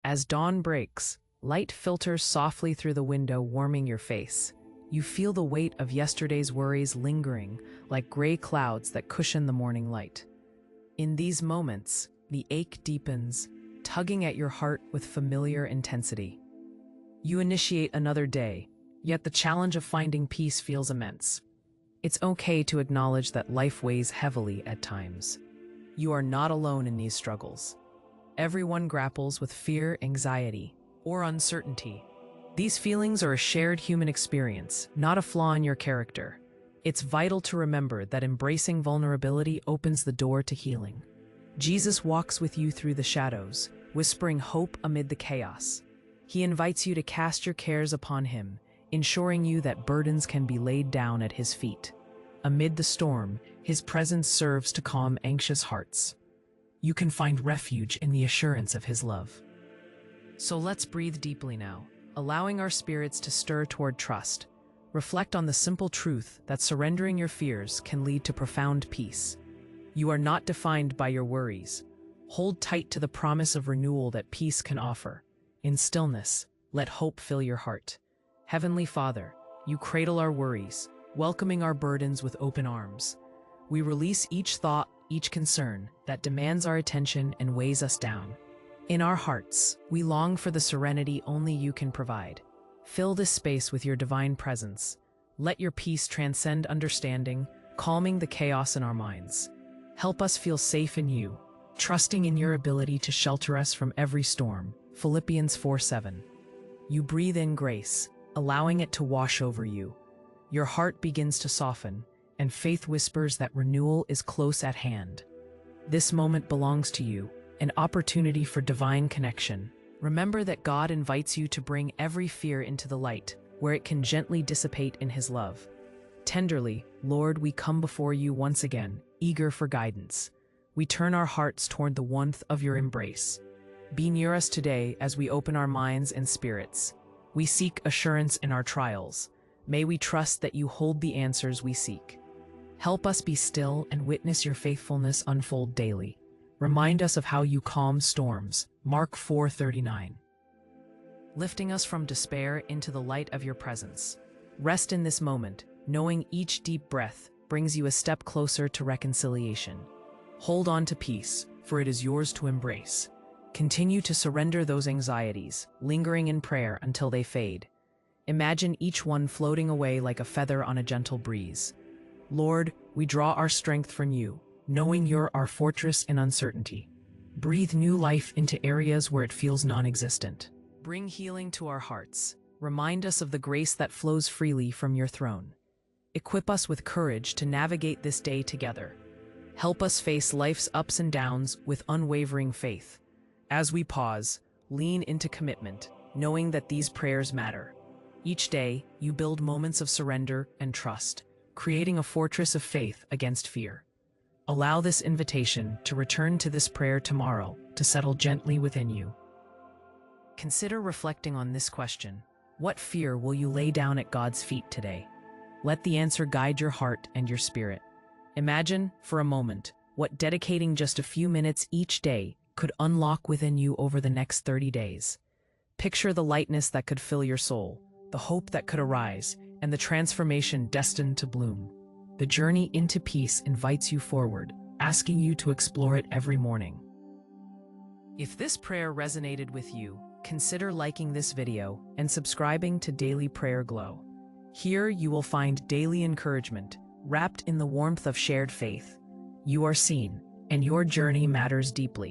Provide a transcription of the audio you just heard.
As dawn breaks, light filters softly through the window, warming your face. You feel the weight of yesterday's worries lingering, like gray clouds that cushion the morning light. In these moments, the ache deepens, tugging at your heart with familiar intensity. You initiate another day, yet the challenge of finding peace feels immense. It's okay to acknowledge that life weighs heavily at times. You are not alone in these struggles. Everyone grapples with fear, anxiety, or uncertainty. These feelings are a shared human experience, not a flaw in your character. It's vital to remember that embracing vulnerability opens the door to healing. Jesus walks with you through the shadows, whispering hope amid the chaos. He invites you to cast your cares upon him, ensuring you that burdens can be laid down at his feet. Amid the storm, his presence serves to calm anxious hearts. You can find refuge in the assurance of his love. So let's breathe deeply now, allowing our spirits to stir toward trust. Reflect on the simple truth that surrendering your fears can lead to profound peace. You are not defined by your worries. Hold tight to the promise of renewal that peace can offer. In stillness, let hope fill your heart. Heavenly Father, you cradle our worries, welcoming our burdens with open arms. We release each thought, each concern that demands our attention and weighs us down. In our hearts, we long for the serenity only you can provide. Fill this space with your divine presence. Let your peace transcend understanding, calming the chaos in our minds. Help us feel safe in you, trusting in your ability to shelter us from every storm. Philippians 4:7. You breathe in grace, allowing it to wash over you. Your heart begins to soften, and faith whispers that renewal is close at hand. This moment belongs to you, an opportunity for divine connection. Remember that God invites you to bring every fear into the light, where it can gently dissipate in his love. Tenderly, Lord, we come before you once again, eager for guidance. We turn our hearts toward the warmth of your embrace. Be near us today as we open our minds and spirits. We seek assurance in our trials. May we trust that you hold the answers we seek. Help us be still and witness your faithfulness unfold daily. Remind us of how you calm storms. Mark 4:39. Lifting us from despair into the light of your presence. Rest in this moment, knowing each deep breath brings you a step closer to reconciliation. Hold on to peace, for it is yours to embrace. Continue to surrender those anxieties, lingering in prayer until they fade. Imagine each one floating away like a feather on a gentle breeze. Lord, we draw our strength from you, knowing you're our fortress in uncertainty. Breathe new life into areas where it feels non-existent. Bring healing to our hearts. Remind us of the grace that flows freely from your throne. Equip us with courage to navigate this day together. Help us face life's ups and downs with unwavering faith. As we pause, lean into commitment, knowing that these prayers matter. Each day, you build moments of surrender and trust, creating a fortress of faith against fear. Allow this invitation to return to this prayer tomorrow to settle gently within you. Consider reflecting on this question. What fear will you lay down at God's feet today? Let the answer guide your heart and your spirit. Imagine, for a moment, what dedicating just a few minutes each day could unlock within you over the next 30 days. Picture the lightness that could fill your soul, the hope that could arise, and the transformation destined to bloom. The journey into peace invites you forward, asking you to explore it every morning. If this prayer resonated with you, consider liking this video and subscribing to Daily Prayer Glow. Here you will find daily encouragement, wrapped in the warmth of shared faith. You are seen, and your journey matters deeply.